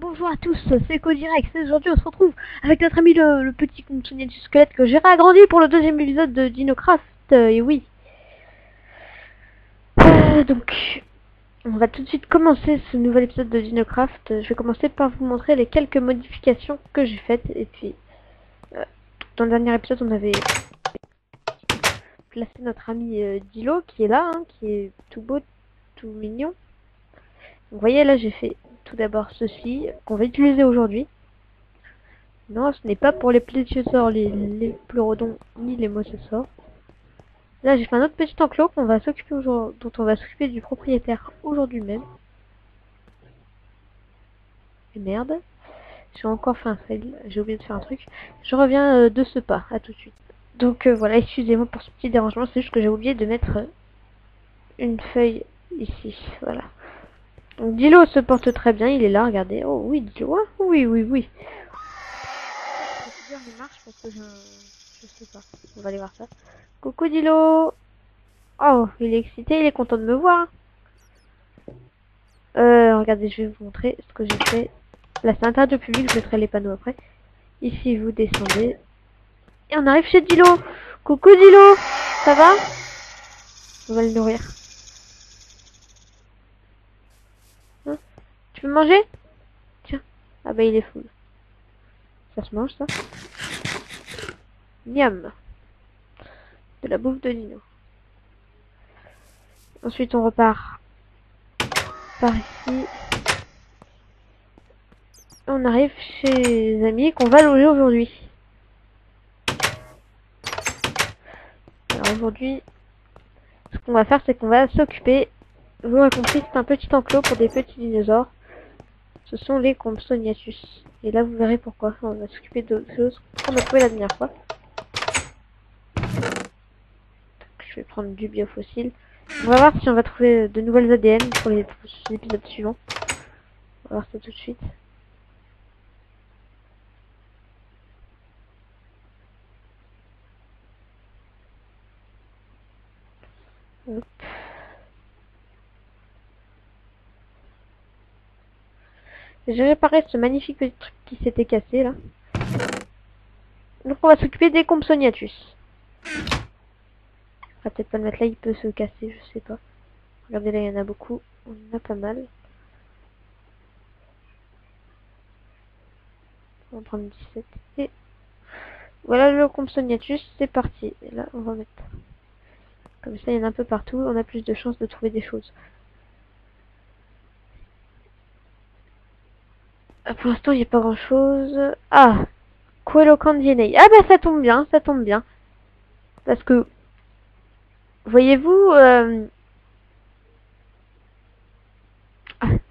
bonjour à tous, c'est Codirex et aujourd'hui on se retrouve avec notre ami le petit compagnon du squelette que j'ai réagrandi pour le deuxième épisode de Dinocraft, et oui. Donc, on va tout de suite commencer ce nouvel épisode de Dinocraft. Je vais commencer par vous montrer les quelques modifications que j'ai faites, et puis, dans le dernier épisode on avait placé notre ami Dilo qui est là, hein, qui est tout beau, tout mignon. Donc, vous voyez là j'ai fait tout d'abord ceci, qu'on va utiliser aujourd'hui. Non, ce n'est pas pour les plésiosaures, les pleurodons, ni les mosasaures. Là, j'ai fait un autre petit enclos qu'on va s'occuper aujourd'hui, dont on va s'occuper du propriétaire aujourd'hui même. Et merde, j'ai encore fait un fail, j'ai oublié de faire un truc. Je reviens de ce pas, à tout de suite. Donc voilà, excusez-moi pour ce petit dérangement, c'est juste que j'ai oublié de mettre une feuille ici, voilà. Donc Dilo se porte très bien, il est là, regardez. Oh oui, Dilo, hein, oui, oui, oui. La procédure marche parce que je sais pas, on va aller voir ça. Coucou Dilo. Oh, il est excité, il est content de me voir. Regardez, je vais vous montrer ce que j'ai fait. Là, c'est interdit au public, je mettrai les panneaux après. Ici, vous descendez. Et on arrive chez Dilo. Coucou Dilo. Ça va? On va le nourrir. Hein? Tu veux manger? Tiens. Ah bah, il est full. Ça se mange, ça? Miam. De la bouffe de Dino. Ensuite, on repart par ici. On arrive chez les amis qu'on va loger aujourd'hui. Alors aujourd'hui, ce qu'on va faire, c'est qu'on va s'occuper, vous l'aurez compris, c'est un petit enclos pour des petits dinosaures. Ce sont les Compsognathus. Et là, vous verrez pourquoi. On va s'occuper d'autres choses qu'on a trouvé la dernière fois. Je vais prendre du biofossile. On va voir si on va trouver de nouvelles ADN pour les épisodes suivants. On va voir ça tout de suite. Hop. J'ai réparé ce magnifique petit truc qui s'était cassé là. Donc on va s'occuper des Compsognathus. On va peut-être pas le mettre là, il peut se casser, je sais pas. Regardez là, il y en a beaucoup. On en a pas mal. On va prendre 17. Et voilà le Compsognathus, c'est parti. Et là, on va mettre. Comme ça, il y en a un peu partout. On a plus de chances de trouver des choses. Pour l'instant, il n'y a pas grand chose. Ah! Coeloquent DNA. Ah bah ça tombe bien, ça tombe bien. Parce que, voyez-vous, ah,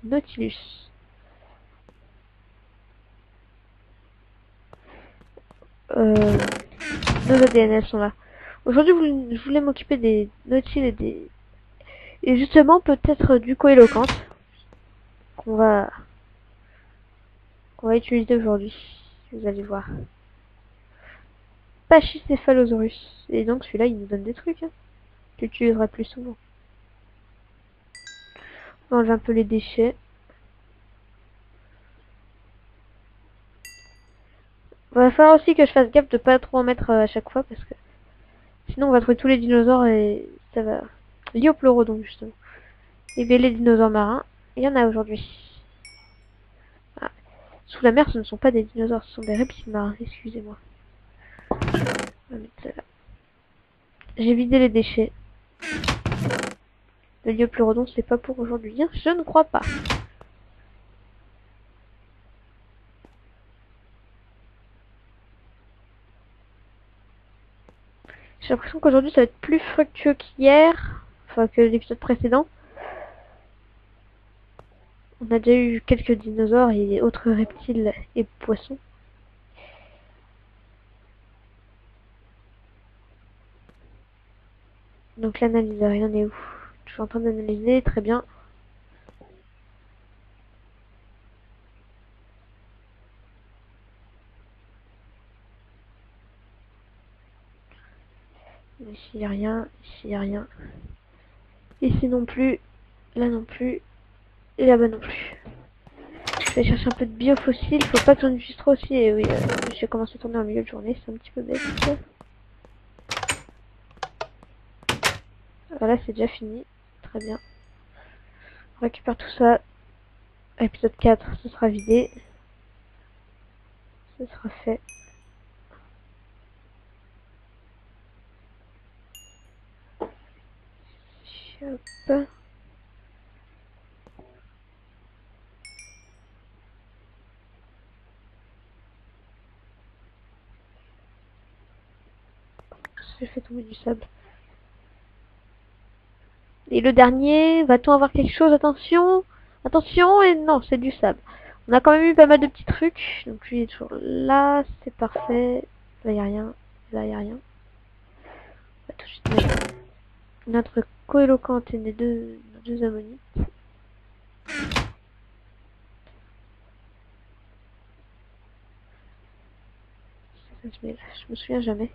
Nautilus. Nos ADN sont là. Aujourd'hui, je voulais m'occuper des Nautiles et justement peut-être du Coeloquent qu'on va utiliser aujourd'hui. Vous allez voir. Pachycephalosaurus. Et donc celui-là, il nous donne des trucs. Hein. Tu l'utiliseras plus souvent. On enlève un peu les déchets. Il va falloir aussi que je fasse gaffe de pas trop en mettre à chaque fois parce que sinon on va trouver tous les dinosaures et ça va. Liopleurodon justement. Et bien les dinosaures marins, il y en a aujourd'hui. Ah. Sous la mer, ce ne sont pas des dinosaures, ce sont des reptiles marins, excusez-moi. On va mettre ça là. J'ai vidé les déchets. Le Liopleurodon, c'est pas pour aujourd'hui, hein, je ne crois pas. J'ai l'impression qu'aujourd'hui ça va être plus fructueux qu'hier, enfin que l'épisode précédent. On a déjà eu quelques dinosaures et autres reptiles et poissons. Donc l'analyse, rien n'est où? Je suis en train d'analyser, très bien. Ici il n'y a rien, ici il n'y a rien. Ici non plus, là non plus, et là-bas non plus. Je vais chercher un peu de biofossiles. Faut pas que j'en utilise trop aussi. Et oui, j'ai commencé à tourner en milieu de journée. C'est un petit peu bête. Voilà, c'est déjà fini. Très bien. On récupère tout ça. Épisode 4, ce sera vidé. Ce sera fait. Hop. J'ai fait tomber du sable. Et le dernier, va-t-on avoir quelque chose? Attention! Attention! Et non, c'est du sable. On a quand même eu pas mal de petits trucs. Donc lui il est toujours là, c'est parfait. Là, il n'y a rien. Là, il n'y a rien. On va tout de suite mettre notre coéloquente et les deux ammonites. Je me souviens jamais.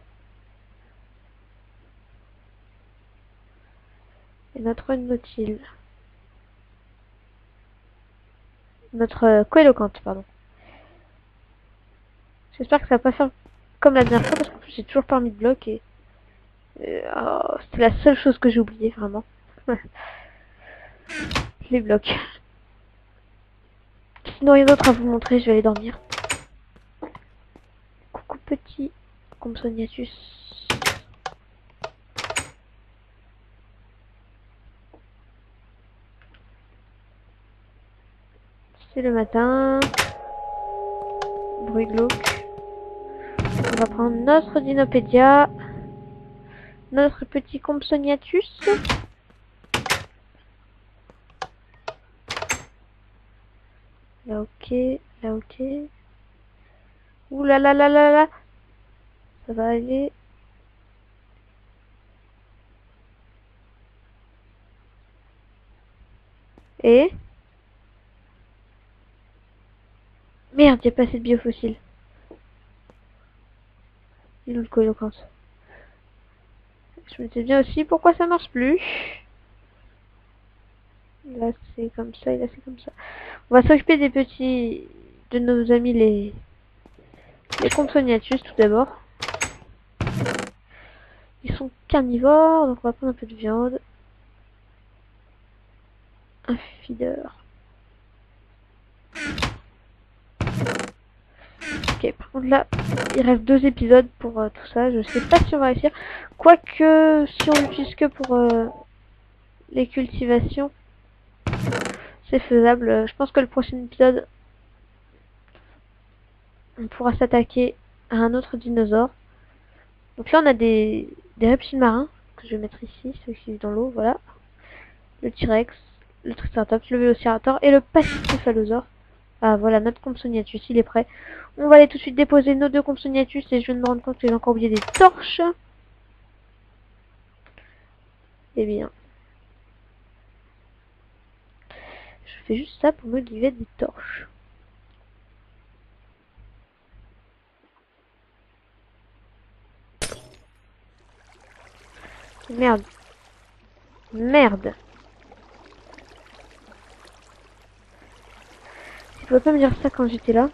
Et notre nautile. Notre coéloquente, pardon. J'espère que ça va pas faire comme la dernière fois parce qu'en plus j'ai toujours pas mis de bloc et oh, c'est la seule chose que j'ai oublié vraiment. Les blocs. Sinon rien d'autre à vous montrer, je vais aller dormir. Coucou petit Compsognathus. C'est le matin. Bruit glauque. On va prendre notre Dinopédia. Notre petit Compsognathus. Là ok, là ok. Ouh là là là là là. Ça va aller. Et merde, j'ai pas assez de biofossiles. Il est où le coéloquence? Je me disais bien aussi pourquoi ça marche plus. Là c'est comme ça et là c'est comme ça. On va s'occuper des petits de nos amis les Compsognathus tout d'abord. Ils sont carnivores, donc on va prendre un peu de viande. Un feeder. Ok, par contre là, il reste 2 épisodes pour tout ça. Je sais pas si on va réussir. Quoique, si on l'utilise que pour les cultivations, c'est faisable. Je pense que le prochain épisode, on pourra s'attaquer à un autre dinosaure. Donc là, on a des reptiles marins que je vais mettre ici, ceux qui vivent dans l'eau, voilà. Le T-Rex, le Triceratops, le Vélociraptor et le Pachycéphalosaure. Ah voilà, notre Compsognathus, il est prêt. On va aller tout de suite déposer nos 2 Compsognathus et je viens de me rendre compte que j'ai encore oublié des torches. Eh bien, je fais juste ça pour me giver des torches. Merde. Merde. Tu pouvais pas me dire ça quand j'étais là.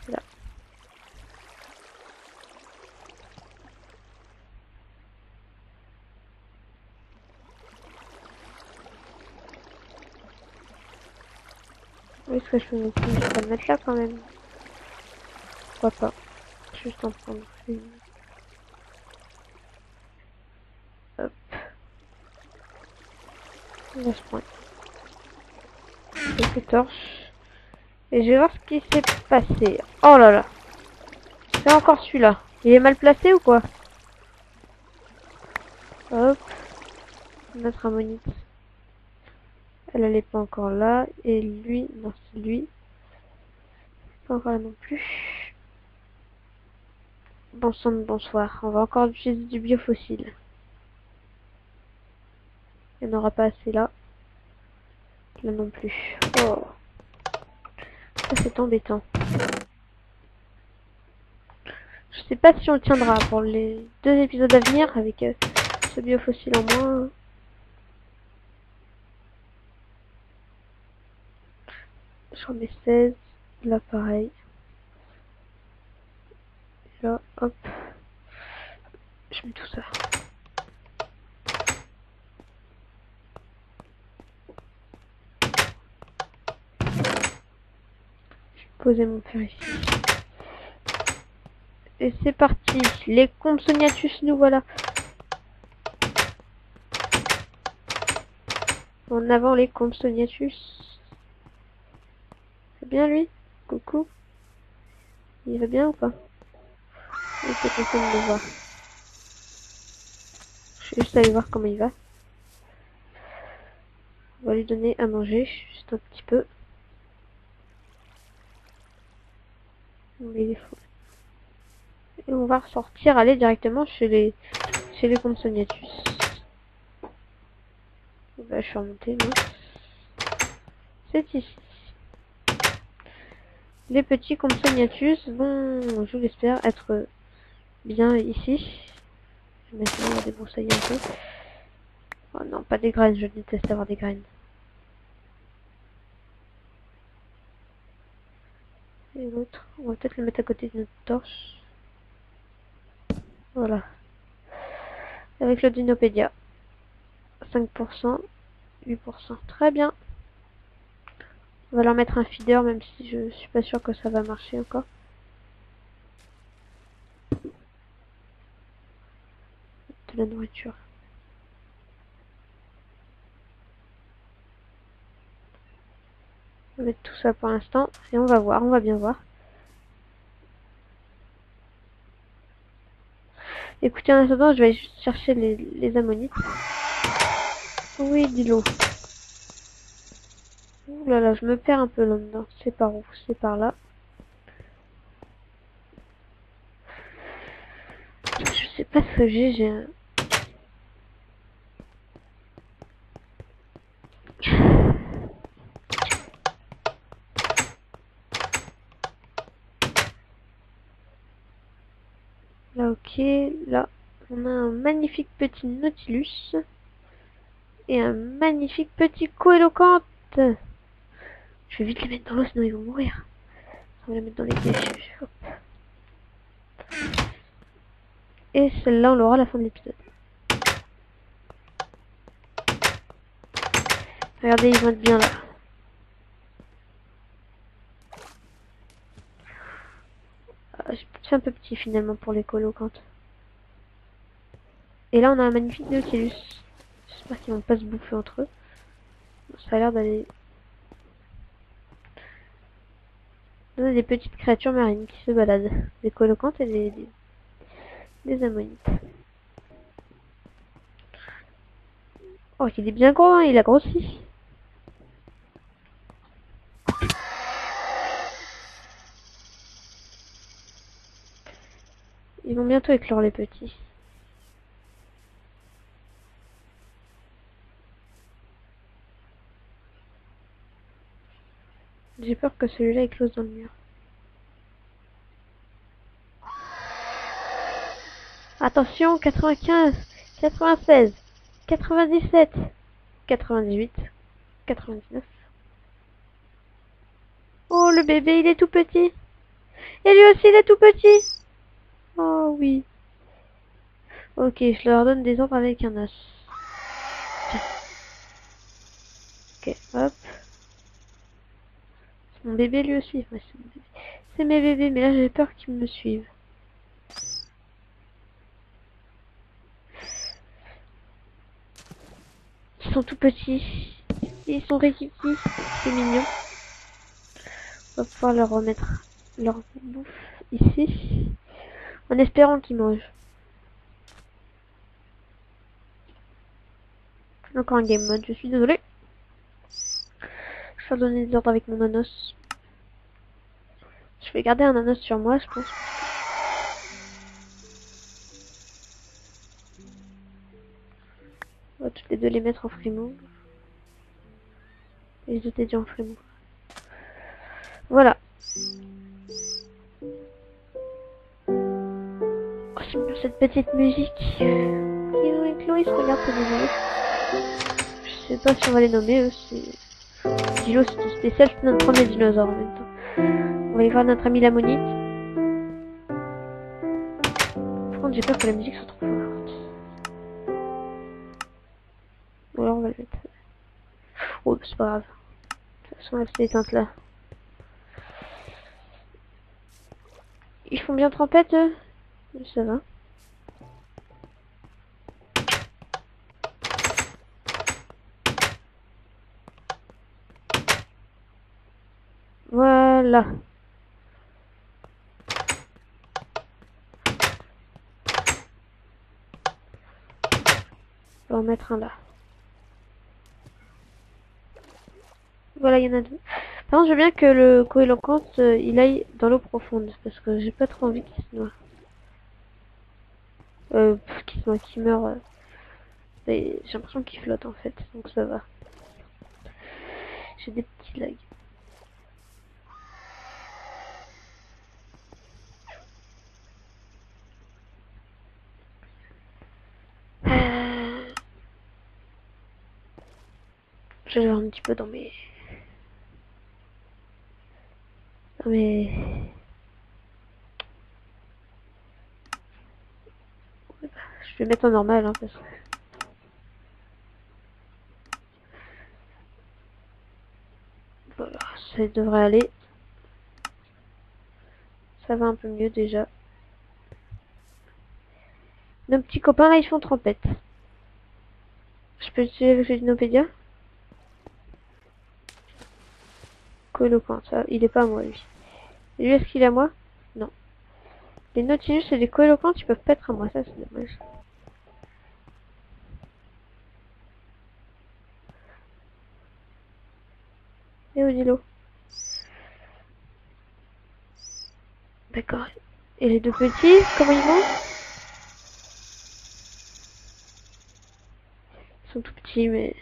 C'est là. Oui, est-ce que je peux me mettre là quand même? Pourquoi pas? Juste en prendre une. Hop. Là, je prends quelques torches. Et je vais voir ce qui s'est passé. Oh là là. C'est encore celui-là. Il est mal placé ou quoi? Hop. Notre ammonite. Elle est pas encore là. Et lui, non, c'est lui. Pas encore là non plus. Bon sang de bonsoir. On va encore utiliser du biofossile. Il n'y en aura pas assez là. Là non plus. Oh. Ça c'est embêtant. Je sais pas si on le tiendra pour les 2 épisodes à venir avec ce biofossile en moins. je remets 16. Là, pareil. Et là, hop. Je mets tout ça. Je vais poser mon fer ici. Et c'est parti. Les Compsognathus, nous voilà. En avant les Compsognathus. C'est bien lui? Coucou. Il va bien ou pas? Il était content de me voir. Je vais juste aller voir comment il va. On va lui donner à manger, juste un petit peu. Mais il est fou. Et on va ressortir, aller directement chez les Compsognathus. Bah, je suis remontée, moi. C'est ici. Les petits Compsognathus vont, je l'espère, être bien ici. Maintenant, on va débroussailler un peu. Oh non, pas des graines, je déteste avoir des graines. Et l'autre, on va peut-être le mettre à côté de notre torche. Voilà. Avec le Dinopédia. 5%, 8%. Très bien. On va leur mettre un feeder, même si je suis pas sûre que ça va marcher encore. De la nourriture. On va mettre tout ça pour l'instant et on va voir, on va bien voir. Écoutez, en attendant, je vais juste chercher les ammonites. Oui, dis-le. Ouh là là, je me perds un peu là-dedans. C'est par où? C'est par là. Je sais pas ce que j'ai un... Là, ok. Là, on a un magnifique petit Nautilus. Et un magnifique petit Coélocante. Je vais vite les mettre dans l'eau, sinon ils vont mourir. On va les mettre dans les déchets. Hop. Et celle-là, on l'aura à la fin de l'épisode. Regardez, ils vont être bien là. J'ai fait un peu petit finalement pour les colocantes. Et là, on a un magnifique Nautilus. J'espère qu'ils vont pas se bouffer entre eux. Ça a l'air d'aller... On a des petites créatures marines qui se baladent. Des colocantes et des ammonites. Oh, il est bien gros, hein, il a grossi. Ils vont bientôt éclore les petits. J'ai peur que celui-là éclose dans le mur. Attention, 95, 96, 97, 98, 99. Oh, le bébé, il est tout petit. Et lui aussi, il est tout petit. Oh oui. Ok, je leur donne des ordres avec un os. Tiens. Ok, hop. C'est mon bébé lui aussi. Ouais, c'est mes bébés, mais là j'ai peur qu'ils me suivent. Ils sont tout petits. Ils sont rikiki. C'est mignon. On va pouvoir leur remettre leur bouffe ici. En espérant qu'ils mangent. Encore un game mode, je suis désolée. Je vais donner des ordres avec mon nanos. Je vais garder un nanos sur moi, je pense. On va toutes les deux les mettre en frimouge. Et les autres déjà en frimouge. Voilà. Oh, c'est bien cette petite musique. Chloé se regarde comme des. Je sais pas si on va les nommer, eux, c'est... Dilo, c'était spécial, c'est notre premier dinosaure en même temps. On va aller voir notre ami l'ammonite. Par contre, j'ai peur que la musique soit trop forte. Ou alors on va le mettre. Oh, c'est pas grave. De toute façon, elle s'est éteinte là. Ils font bien trempette, eux? Ça va. Voilà. On va en mettre un là. Voilà, il y en a deux. Par contre, je veux bien que le coéloquence, il aille dans l'eau profonde. Parce que j'ai pas trop envie qu'il se noie. Qu'il se noie, qu'il meurt. J'ai l'impression qu'il flotte en fait. Donc ça va. J'ai des petits lags. Je vais voir un petit peu dans mes... Dans mes... Je vais mettre en normal, hein, parce que... Voilà, ça devrait aller. Ça va un peu mieux déjà. Nos petits copains là, ils font trempette. Je peux utiliser avec le Dinopédia? Coéloquent, ça, il est pas à moi lui. Et lui, est-ce qu'il est à moi? Non. Les Nautilus et les coéloquents, ils peuvent pas être à moi, ça c'est dommage. Et Odilo. D'accord. Et les deux petits, comment ils vont? Ils sont tout petits, mais...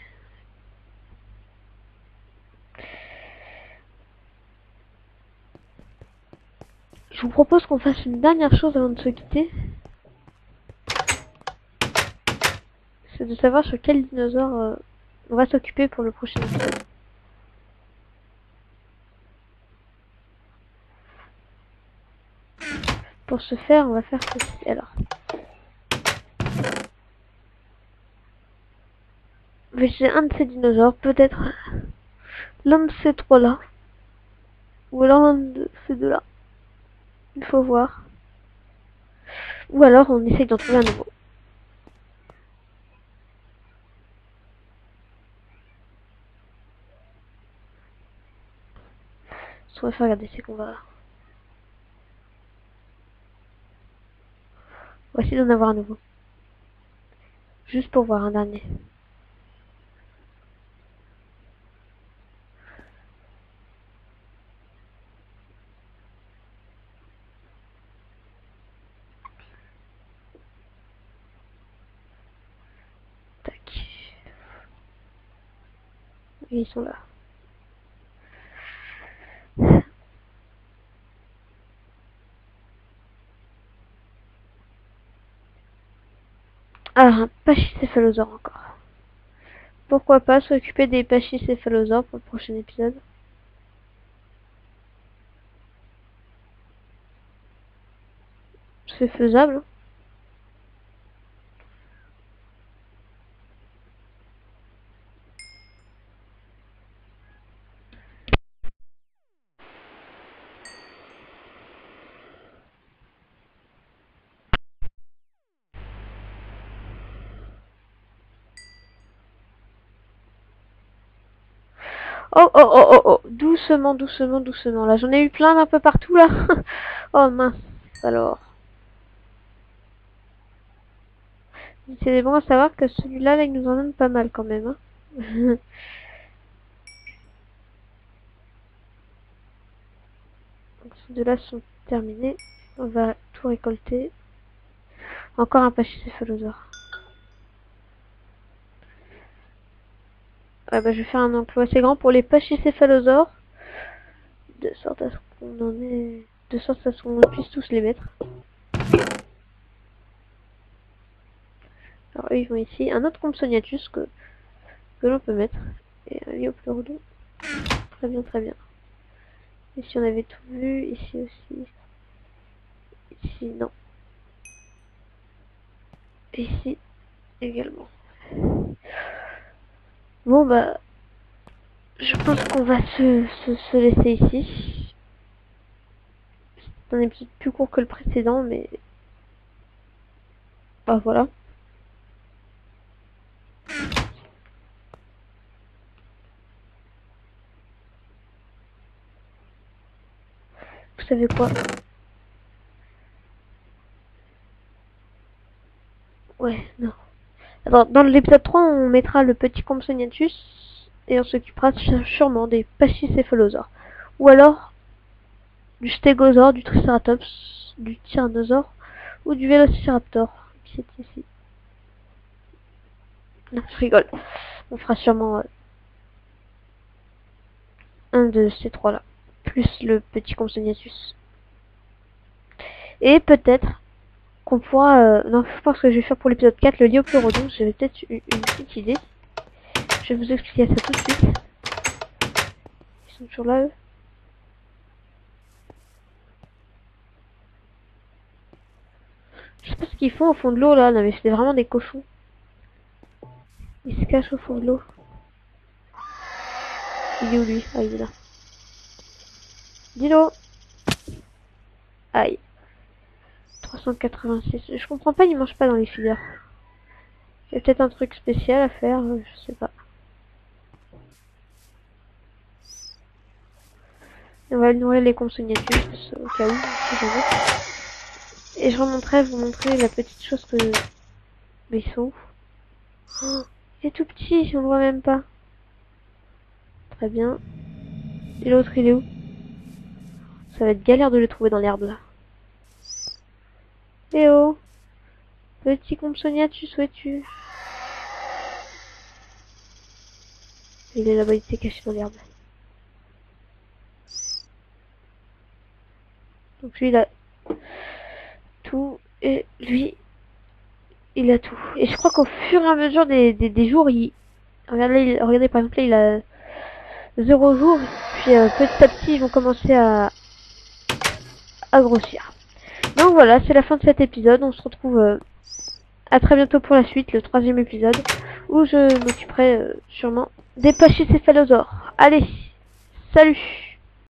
Je vous propose qu'on fasse une dernière chose avant de se quitter. C'est de savoir sur quel dinosaure on va s'occuper pour le prochain épisode. Pour ce faire, on va faire ceci. Alors, on va utiliser un de ces dinosaures, peut-être l'un de ces trois-là, ou alors l'un de ces deux-là. Il faut voir. Ou alors on essaye d'en trouver un nouveau. Ce qu'on va faire, regarder, c'est qu'on va essayer d'en avoir un nouveau. Juste pour voir un dernier. Tac. Et ils sont là. Alors, un pachycéphalosaure encore. Pourquoi pas s'occuper des pachycéphalosaures pour le prochain épisode? C'est faisable. Oh, oh, oh, oh, oh. Doucement, doucement, doucement. Là, j'en ai eu plein d'un peu partout, là. Oh, mince. Alors. C'est bon à savoir que celui-là, là, il nous en donne pas mal quand même. Hein. Donc, ces deux-là sont terminés. On va tout récolter. Encore un pachycéphalosaure. Ouais, bah, je vais faire un emploi assez grand pour les pachycéphalosaures. De sorte à ce qu'on en ait... De sorte à ce qu'on puisse tous les mettre. Alors eux, ils vont ici. Un autre Compsognathus que l'on peut mettre. Et un Liopleurodon. Très bien, très bien. Ici on avait tout vu, ici aussi. Ici non. Ici également. Bon bah, je pense qu'on va se laisser ici. C'est un épisode plus court que le précédent, mais bah voilà. Vous savez quoi? Ouais, non. Alors, dans l'épisode 3, on mettra le petit Compsognathus et on s'occupera sûrement des pachycéphalosaures. Ou alors du stégosaure, du triceratops, du tyrannosaure ou du vélociraptor qui est ici. Non, je rigole. On fera sûrement un de ces trois-là, plus le petit Compsognathus. Et peut-être qu'on pourra... non, je pense que je vais faire pour l'épisode 4 le Liopleurodon. J'avais peut-être une petite idée. Je vais vous expliquer ça tout de suite. Ils sont toujours là, eux. Je sais pas ce qu'ils font au fond de l'eau, là. Non, mais c'était vraiment des cochons. Ils se cachent au fond de l'eau. Il est où, lui? Ah, il est là. Dilo! Aïe. 386. Je comprends pas, ils mangent pas dans les filières. Il y a peut-être un truc spécial à faire, je sais pas. Et on va nourrir les Compsognathus, au cas où, si jamais. Et je remonterai vous montrer la petite chose que... Mais ils sont où? Oh, il est tout petit, on le voit même pas. Très bien. Et l'autre, il est où? Ça va être galère de le trouver dans l'herbe, là. Eh oh! Petit Compsognathus, où es-tu? Il est là-bas, il était caché dans l'herbe. Donc lui, il a tout. Et lui, il a tout. Et je crois qu'au fur et à mesure des jours, regardez, regardez, par exemple, là, il a 0 jours. Puis petit à petit, ils vont commencer à grossir. Donc voilà, c'est la fin de cet épisode. On se retrouve à très bientôt pour la suite, le 3e épisode, où je m'occuperai sûrement des pachycéphalosaures. Allez, salut!